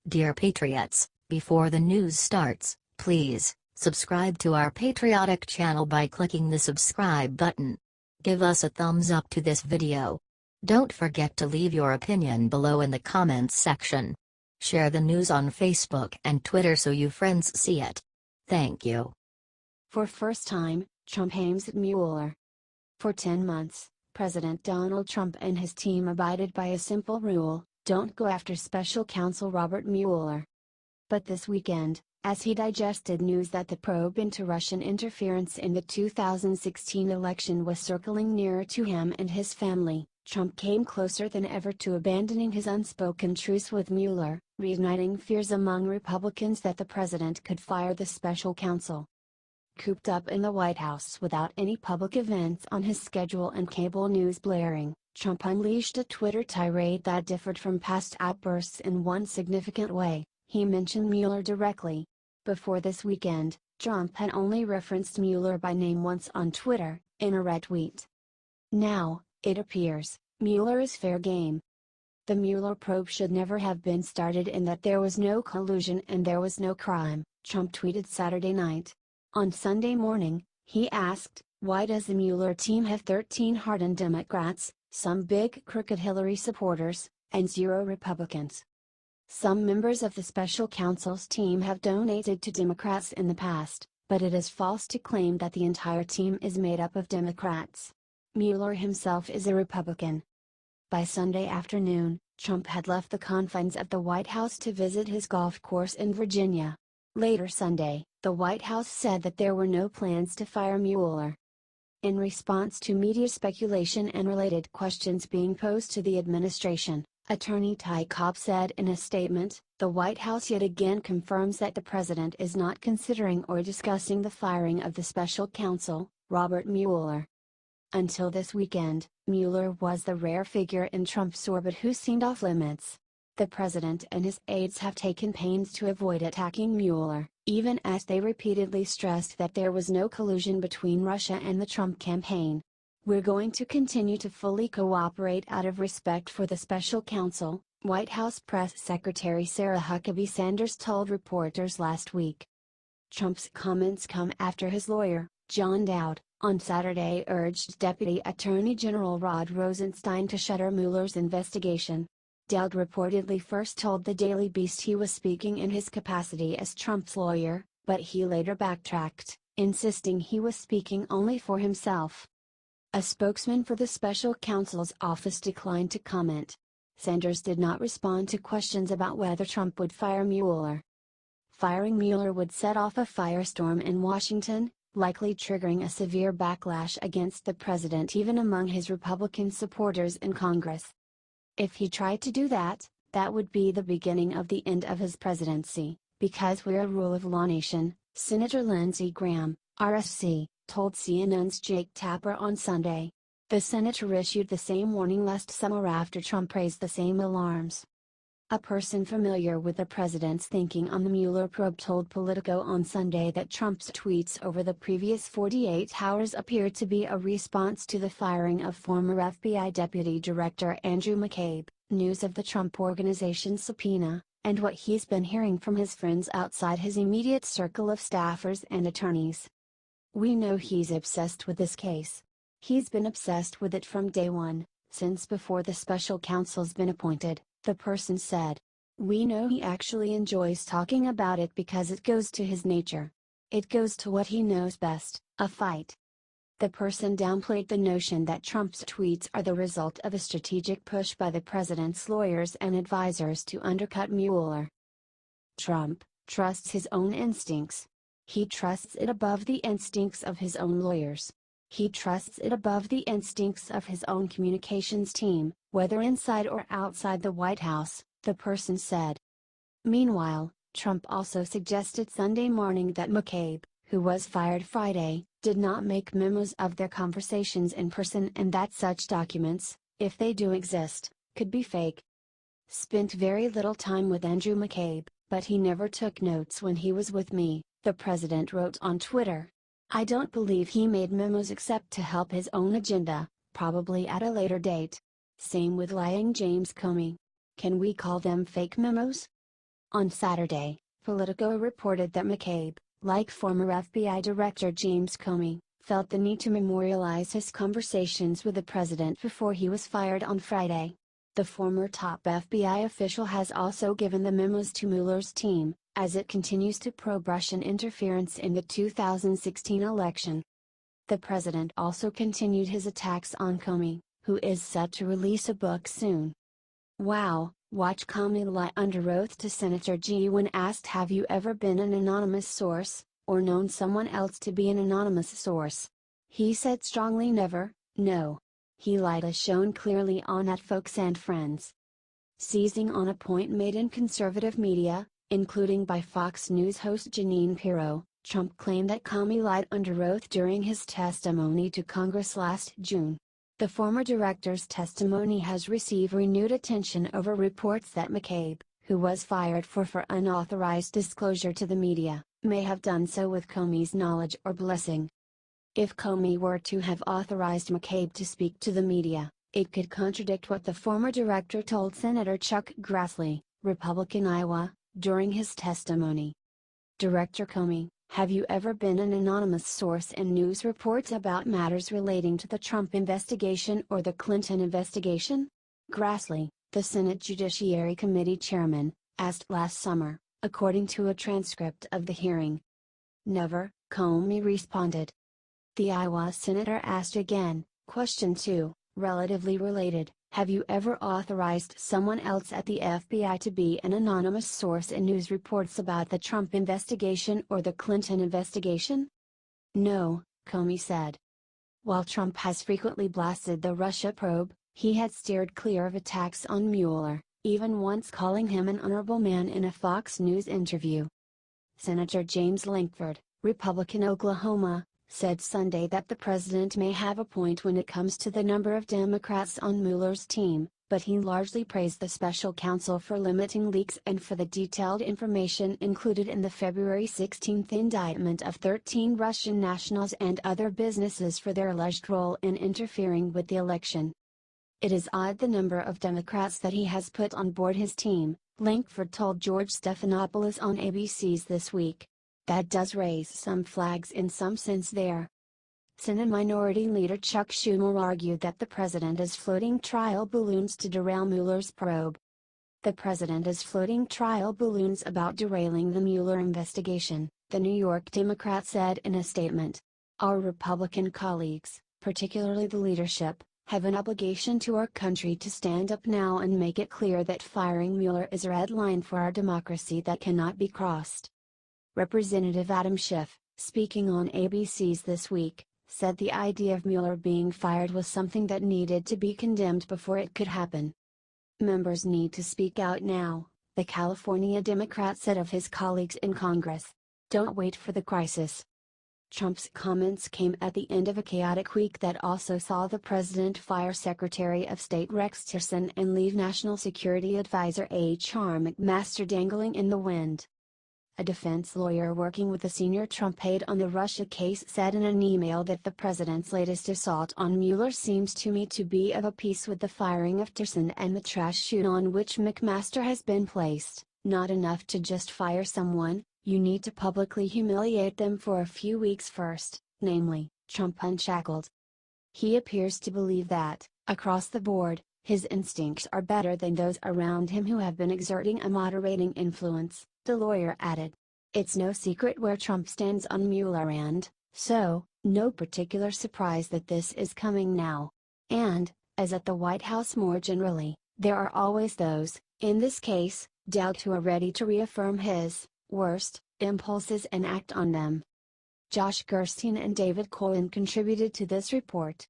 Dear Patriots, before the news starts, please subscribe to our patriotic channel by clicking the subscribe button. Give us a thumbs up to this video. Don't forget to leave your opinion below in the comments section. Share the news on Facebook and Twitter so you friends see it. Thank you. For first time, Trump aims at Mueller. For 10 months, President Donald Trump and his team abided by a simple rule: don't go after special counsel Robert Mueller. But this weekend, as he digested news that the probe into Russian interference in the 2016 election was circling nearer to him and his family, Trump came closer than ever to abandoning his unspoken truce with Mueller, reigniting fears among Republicans that the president could fire the special counsel. Cooped up in the White House without any public events on his schedule and cable news blaring, Trump unleashed a Twitter tirade that differed from past outbursts in one significant way: he mentioned Mueller directly. Before this weekend, Trump had only referenced Mueller by name once on Twitter, in a retweet. Now, it appears, Mueller is fair game. The Mueller probe should never have been started in that there was no collusion and there was no crime, Trump tweeted Saturday night. On Sunday morning, he asked, why does the Mueller team have 13 hardened Democrats, some big crooked Hillary supporters, and 0 Republicans? Some members of the special counsel's team have donated to Democrats in the past, but it is false to claim that the entire team is made up of Democrats. Mueller himself is a Republican. By Sunday afternoon, Trump had left the confines of the White House to visit his golf course in Virginia. Later Sunday, the White House said that there were no plans to fire Mueller. In response to media speculation and related questions being posed to the administration, Attorney Ty Cobb said in a statement, the White House yet again confirms that the president is not considering or discussing the firing of the special counsel, Robert Mueller. Until this weekend, Mueller was the rare figure in Trump's orbit who seemed off limits. The president and his aides have taken pains to avoid attacking Mueller, even as they repeatedly stressed that there was no collusion between Russia and the Trump campaign. We're going to continue to fully cooperate out of respect for the special counsel, White House Press Secretary Sarah Huckabee Sanders told reporters last week. Trump's comments come after his lawyer, John Dowd, on Saturday urged Deputy Attorney General Rod Rosenstein to shutter Mueller's investigation. Dowd reportedly first told the Daily Beast he was speaking in his capacity as Trump's lawyer, but he later backtracked, insisting he was speaking only for himself. A spokesman for the special counsel's office declined to comment. Sanders did not respond to questions about whether Trump would fire Mueller. Firing Mueller would set off a firestorm in Washington, likely triggering a severe backlash against the president even among his Republican supporters in Congress. If he tried to do that, that would be the beginning of the end of his presidency, because we're a rule of law nation, Senator Lindsey Graham, RSC, told CNN's Jake Tapper on Sunday. The senator issued the same warning last summer after Trump raised the same alarms. A person familiar with the president's thinking on the Mueller probe told Politico on Sunday that Trump's tweets over the previous 48 hours appeared to be a response to the firing of former FBI Deputy Director Andrew McCabe, news of the Trump Organization's subpoena, and what he's been hearing from his friends outside his immediate circle of staffers and attorneys. We know he's obsessed with this case. He's been obsessed with it from day one, since before the special counsel's been appointed, the person said. We know he actually enjoys talking about it because it goes to his nature. It goes to what he knows best, a fight. The person downplayed the notion that Trump's tweets are the result of a strategic push by the president's lawyers and advisors to undercut Mueller. Trump trusts his own instincts. He trusts it above the instincts of his own lawyers. He trusts it above the instincts of his own communications team, whether inside or outside the White House, the person said. Meanwhile, Trump also suggested Sunday morning that McCabe, who was fired Friday, did not make memos of their conversations in person and that such documents, if they do exist, could be fake. Spent very little time with Andrew McCabe, but he never took notes when he was with me, the president wrote on Twitter. I don't believe he made memos except to help his own agenda, probably at a later date. Same with lying James Comey. Can we call them fake memos? On Saturday, Politico reported that McCabe, like former FBI Director James Comey, felt the need to memorialize his conversations with the president before he was fired on Friday. The former top FBI official has also given the memos to Mueller's team, as it continues to probe Russian interference in the 2016 election. The president also continued his attacks on Comey, who is set to release a book soon. Wow, watch Comey lie under oath to Senator G when asked, "Have you ever been an anonymous source, or known someone else to be an anonymous source?" He said strongly never, no. He lied as shown clearly on at Folks and Friends. Seizing on a point made in conservative media, including by Fox News host Jeanine Pirro, Trump claimed that Comey lied under oath during his testimony to Congress last June. The former director's testimony has received renewed attention over reports that McCabe, who was fired for unauthorized disclosure to the media, may have done so with Comey's knowledge or blessing. If Comey were to have authorized McCabe to speak to the media, it could contradict what the former director told Senator Chuck Grassley, Republican Iowa, during his testimony. Director Comey, have you ever been an anonymous source in news reports about matters relating to the Trump investigation or the Clinton investigation? Grassley, the Senate Judiciary Committee chairman, asked last summer, according to a transcript of the hearing. Never, Comey responded. The Iowa senator asked again, question 2, relatively related, have you ever authorized someone else at the FBI to be an anonymous source in news reports about the Trump investigation or the Clinton investigation? No, Comey said. While Trump has frequently blasted the Russia probe, he had steered clear of attacks on Mueller, even once calling him an honorable man in a Fox News interview. Senator James Lankford, Republican Oklahoma, said Sunday that the president may have a point when it comes to the number of Democrats on Mueller's team, but he largely praised the special counsel for limiting leaks and for the detailed information included in the February 16 indictment of 13 Russian nationals and other businesses for their alleged role in interfering with the election. It is odd the number of Democrats that he has put on board his team, Lankford told George Stephanopoulos on ABC's This Week. That does raise some flags in some sense there. Senate Minority Leader Chuck Schumer argued that the president is floating trial balloons to derail Mueller's probe. The president is floating trial balloons about derailing the Mueller investigation, the New York Democrat said in a statement. Our Republican colleagues, particularly the leadership, have an obligation to our country to stand up now and make it clear that firing Mueller is a red line for our democracy that cannot be crossed. Representative Adam Schiff, speaking on ABC's This Week, said the idea of Mueller being fired was something that needed to be condemned before it could happen. Members need to speak out now, the California Democrat said of his colleagues in Congress. Don't wait for the crisis. Trump's comments came at the end of a chaotic week that also saw the president fire Secretary of State Rex Tillerson and leave National Security Advisor H.R. McMaster dangling in the wind. A defense lawyer working with a senior Trump aide on the Russia case said in an email that the president's latest assault on Mueller seems to me to be of a piece with the firing of Tillerson and the trash chute on which McMaster has been placed. Not enough to just fire someone, you need to publicly humiliate them for a few weeks first, namely, Trump unshackled. He appears to believe that, across the board, his instincts are better than those around him who have been exerting a moderating influence, the lawyer added. It's no secret where Trump stands on Mueller and, so, no particular surprise that this is coming now. And, as at the White House more generally, there are always those, in this case, doubt who are ready to reaffirm his, worst, impulses and act on them. Josh Gerstein and David Cohen contributed to this report.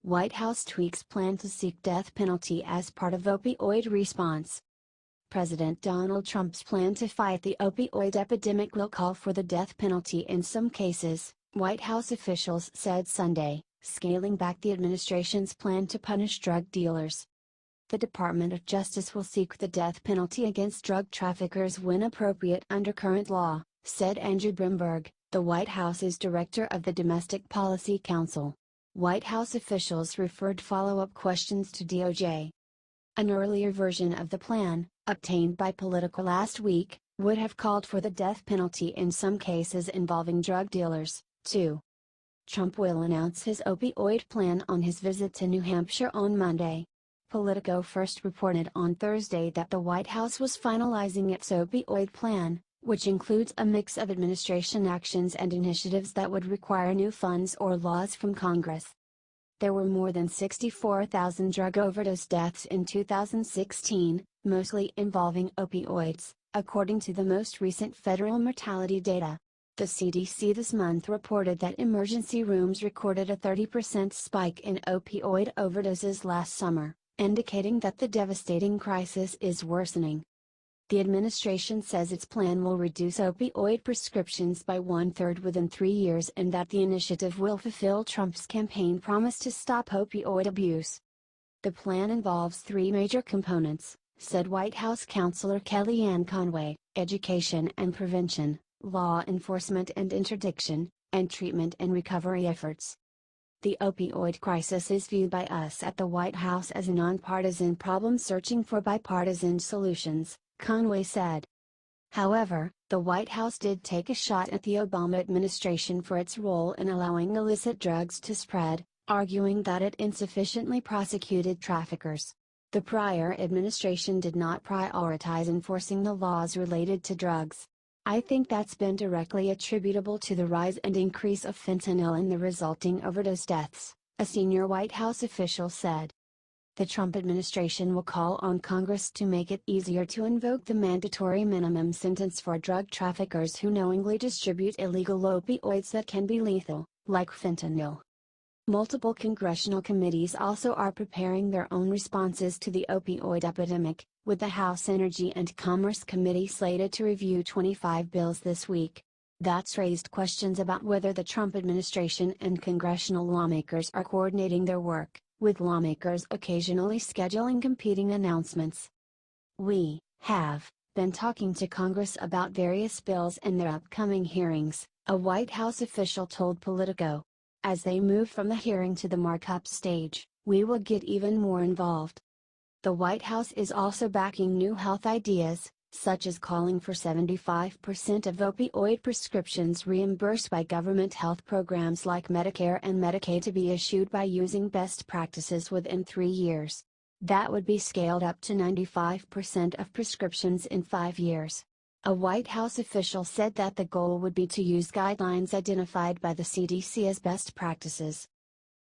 White House tweaks plan to seek death penalty as part of opioid response. President Donald Trump's plan to fight the opioid epidemic will call for the death penalty in some cases, White House officials said Sunday, scaling back the administration's plan to punish drug dealers. The Department of Justice will seek the death penalty against drug traffickers when appropriate under current law, said Andrew Brimberg, the White House's director of the Domestic Policy Council. White House officials referred follow-up questions to DOJ. An earlier version of the plan, obtained by Politico last week, would have called for the death penalty in some cases involving drug dealers, too. Trump will announce his opioid plan on his visit to New Hampshire on Monday. Politico first reported on Thursday that the White House was finalizing its opioid plan, which includes a mix of administration actions and initiatives that would require new funds or laws from Congress. There were more than 64,000 drug overdose deaths in 2016, mostly involving opioids, according to the most recent federal mortality data. The CDC this month reported that emergency rooms recorded a 30% spike in opioid overdoses last summer, indicating that the devastating crisis is worsening. The administration says its plan will reduce opioid prescriptions by 1/3 within 3 years and that the initiative will fulfill Trump's campaign promise to stop opioid abuse. The plan involves 3 major components, said White House counselor Kellyanne Conway: education and prevention, law enforcement and interdiction, and treatment and recovery efforts. The opioid crisis is viewed by us at the White House as a nonpartisan problem searching for bipartisan solutions, Conway said. However, the White House did take a shot at the Obama administration for its role in allowing illicit drugs to spread, arguing that it insufficiently prosecuted traffickers. The prior administration did not prioritize enforcing the laws related to drugs. I think that's been directly attributable to the rise and increase of fentanyl and the resulting overdose deaths, a senior White House official said. The Trump administration will call on Congress to make it easier to invoke the mandatory minimum sentence for drug traffickers who knowingly distribute illegal opioids that can be lethal, like fentanyl. Multiple congressional committees also are preparing their own responses to the opioid epidemic, with the House Energy and Commerce Committee slated to review 25 bills this week. That's raised questions about whether the Trump administration and congressional lawmakers are coordinating their work, with lawmakers occasionally scheduling competing announcements. We have been talking to Congress about various bills and their upcoming hearings, a White House official told Politico. As they move from the hearing to the markup stage, we will get even more involved. The White House is also backing new health ideas, such as calling for 75% of opioid prescriptions reimbursed by government health programs like Medicare and Medicaid to be issued by using best practices within 3 years. That would be scaled up to 95% of prescriptions in 5 years. A White House official said that the goal would be to use guidelines identified by the CDC as best practices.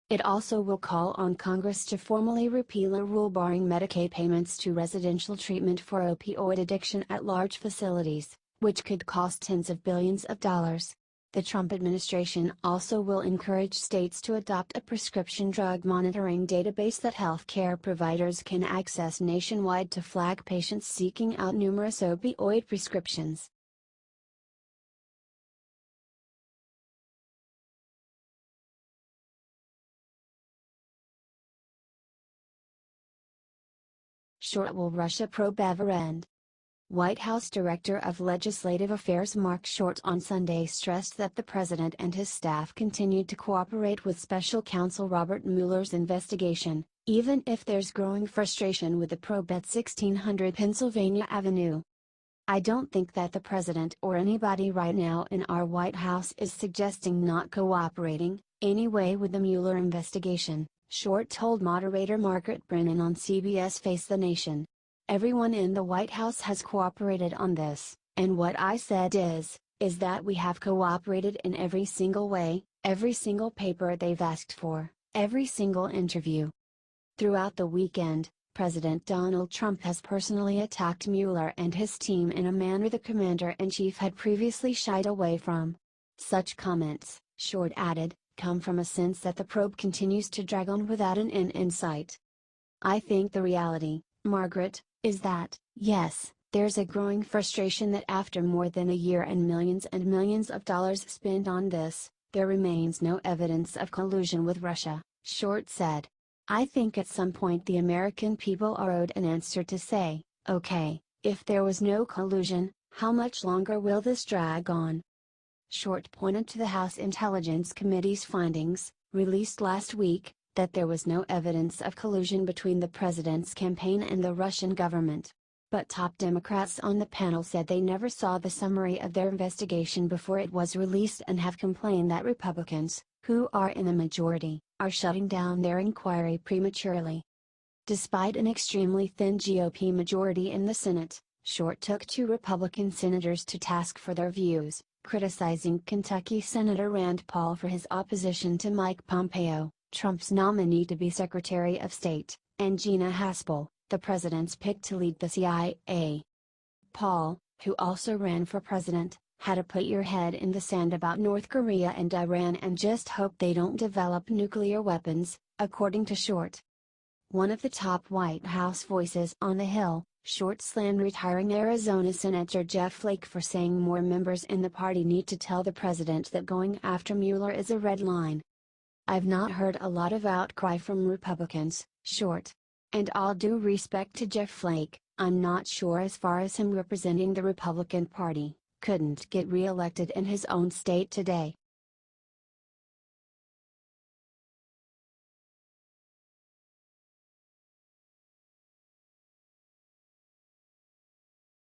It also will call on Congress to formally repeal a rule barring Medicaid payments to residential treatment for opioid addiction at large facilities, which could cost tens of billions of dollars. The Trump administration also will encourage states to adopt a prescription drug monitoring database that healthcare providers can access nationwide to flag patients seeking out numerous opioid prescriptions. Short will Russia probe ever end? White House Director of Legislative Affairs Mark Short on Sunday stressed that the president and his staff continued to cooperate with special counsel Robert Mueller's investigation, even if there's growing frustration with the probe at 1600 Pennsylvania Avenue. I don't think that the president or anybody right now in our White House is suggesting not cooperating, anyway, with the Mueller investigation, Short told moderator Margaret Brennan on CBS Face the Nation. Everyone in the White House has cooperated on this, and what I said is that we have cooperated in every single way, every single paper they've asked for, every single interview. Throughout the weekend, President Donald Trump has personally attacked Mueller and his team in a manner the commander-in-chief had previously shied away from. Such comments, Short added, come from a sense that the probe continues to drag on without an end in sight. I think the reality, Margaret, is that, yes, there's a growing frustration that after more than a year and millions of dollars spent on this, there remains no evidence of collusion with Russia, Short said. I think at some point the American people are owed an answer to say, okay, if there was no collusion, how much longer will this drag on? Short pointed to the House Intelligence Committee's findings, released last week, that there was no evidence of collusion between the president's campaign and the Russian government. But top Democrats on the panel said they never saw the summary of their investigation before it was released and have complained that Republicans, who are in the majority, are shutting down their inquiry prematurely. Despite an extremely thin GOP majority in the Senate, Short took two Republican senators to task for their views, criticizing Kentucky Senator Rand Paul for his opposition to Mike Pompeo, Trump's nominee to be Secretary of State, and Gina Haspel, the president's pick to lead the CIA. Paul, who also ran for president, had to put your head in the sand about North Korea and Iran and just hope they don't develop nuclear weapons, according to Short. One of the top White House voices on the Hill, Short slammed retiring Arizona Senator Jeff Flake for saying more members in the party need to tell the president that going after Mueller is a red line. "I've not heard a lot of outcry from Republicans," Short. "And all due respect to Jeff Flake, I'm not sure as far as him representing the Republican Party, couldn't get re-elected in his own state today.